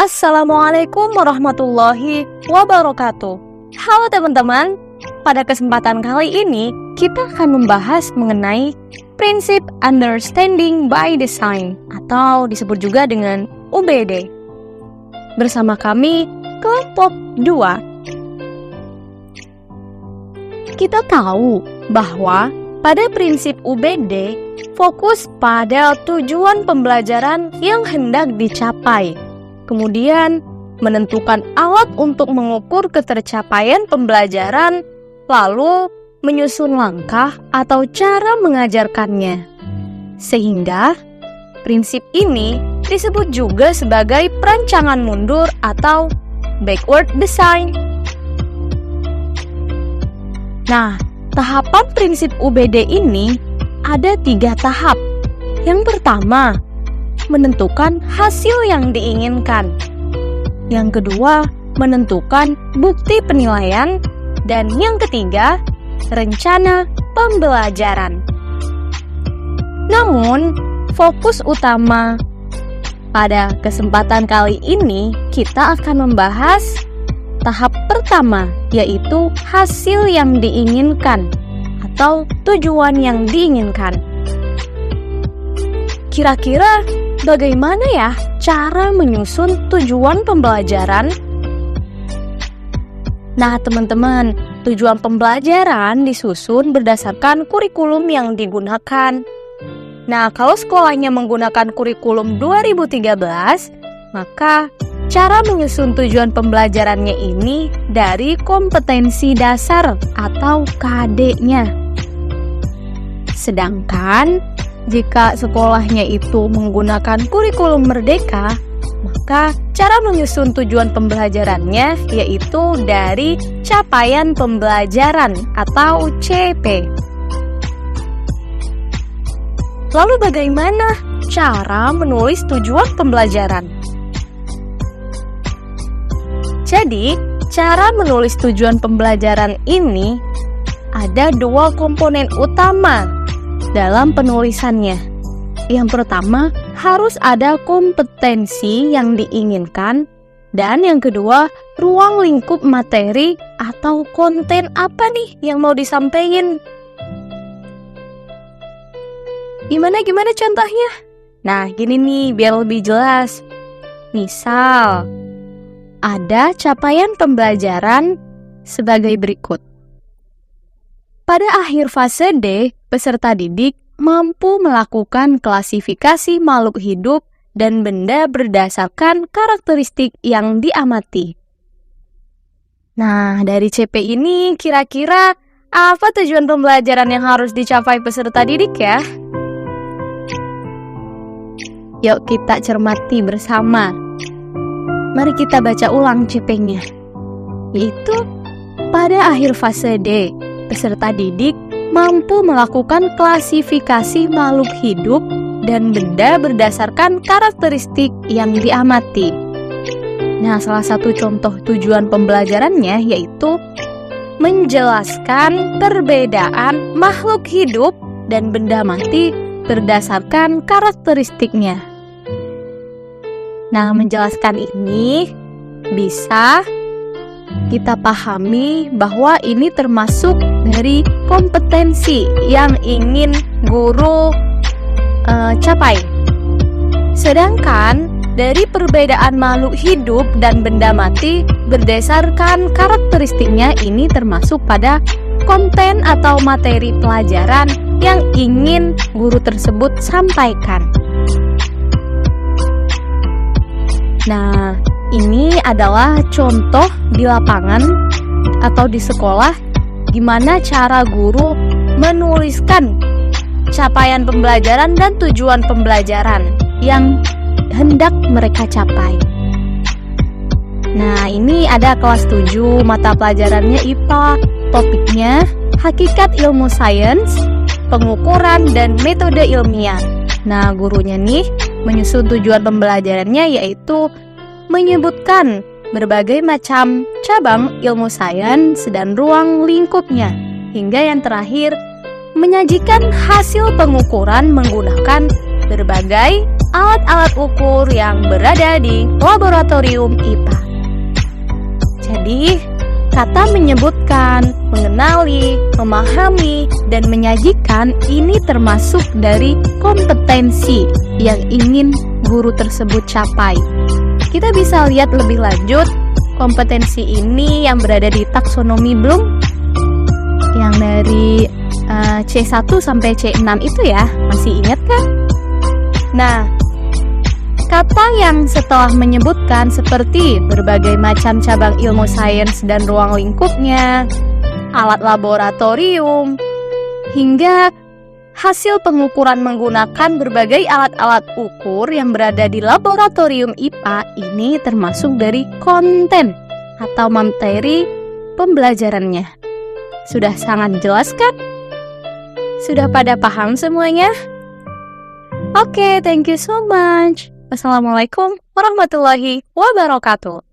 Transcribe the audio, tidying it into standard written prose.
Assalamualaikum warahmatullahi wabarakatuh. Halo teman-teman, pada kesempatan kali ini kita akan membahas mengenai prinsip Understanding by Design atau disebut juga dengan UBD. Bersama kami kelompok 2. Kita tahu bahwa pada prinsip UBD fokus pada tujuan pembelajaran yang hendak dicapai. Kemudian, menentukan alat untuk mengukur ketercapaian pembelajaran, lalu menyusun langkah atau cara mengajarkannya. Sehingga, prinsip ini disebut juga sebagai perancangan mundur atau backward design. Nah, tahapan prinsip UBD ini ada 3 tahap. Yang pertama, menentukan hasil yang diinginkan. Yang kedua, menentukan bukti penilaian. Dan yang ketiga, rencana pembelajaran. Namun, fokus utama pada kesempatan kali ini kita akan membahas tahap pertama, yaitu hasil yang diinginkan atau tujuan yang diinginkan. Kira-kira bagaimana ya cara menyusun tujuan pembelajaran? Nah, teman-teman, tujuan pembelajaran disusun berdasarkan kurikulum yang digunakan. Nah, kalau sekolahnya menggunakan kurikulum 2013, maka cara menyusun tujuan pembelajarannya ini dari kompetensi dasar atau KD-nya. Sedangkan jika sekolahnya itu menggunakan kurikulum merdeka, maka cara menyusun tujuan pembelajarannya yaitu dari capaian pembelajaran atau CP. Lalu bagaimana cara menulis tujuan pembelajaran? Jadi, cara menulis tujuan pembelajaran ini ada 2 komponen utama dalam penulisannya. Yang pertama, harus ada kompetensi yang diinginkan, dan yang kedua, ruang lingkup materi atau konten apa nih yang mau disampaikan. Gimana contohnya? Nah, gini nih biar lebih jelas. Misal, ada capaian pembelajaran sebagai berikut. Pada akhir fase D, peserta didik mampu melakukan klasifikasi makhluk hidup dan benda berdasarkan karakteristik yang diamati. Nah, dari CP ini kira-kira apa tujuan pembelajaran yang harus dicapai peserta didik ya? Yuk kita cermati bersama. Mari kita baca ulang CP-nya. Yaitu, pada akhir fase D, peserta didik mampu melakukan klasifikasi makhluk hidup dan benda berdasarkan karakteristik yang diamati. Nah, salah satu contoh tujuan pembelajarannya yaitu menjelaskan perbedaan makhluk hidup dan benda mati berdasarkan karakteristiknya. Nah, menjelaskan ini bisa kita pahami bahwa ini termasuk dari kompetensi yang ingin guru capai. Sedangkan dari perbedaan makhluk hidup dan benda mati berdasarkan karakteristiknya ini termasuk pada konten atau materi pelajaran yang ingin guru tersebut sampaikan. Nah, ini adalah contoh di lapangan atau di sekolah gimana cara guru menuliskan capaian pembelajaran dan tujuan pembelajaran yang hendak mereka capai. Nah, ini ada kelas 7, mata pelajarannya IPA, topiknya Hakikat Ilmu Sains, Pengukuran dan Metode Ilmiah. Nah, gurunya nih menyusun tujuan pembelajarannya yaitu menyebutkan berbagai macam cabang ilmu sains dan ruang lingkupnya, hingga yang terakhir menyajikan hasil pengukuran menggunakan berbagai alat-alat ukur yang berada di laboratorium IPA. Jadi, kata menyebutkan, mengenali, memahami, dan menyajikan ini termasuk dari kompetensi yang ingin guru tersebut capai. Kita bisa lihat lebih lanjut kompetensi ini yang berada di taksonomi Bloom yang dari C1 sampai C6 itu ya, masih ingat kan? Nah, kata yang setelah menyebutkan seperti berbagai macam cabang ilmu sains dan ruang lingkupnya, alat laboratorium, hingga hasil pengukuran menggunakan berbagai alat-alat ukur yang berada di laboratorium IPA ini termasuk dari konten atau materi pembelajarannya. Sudah sangat jelas kan? Sudah pada paham semuanya? Oke, thank you so much. Wassalamualaikum warahmatullahi wabarakatuh.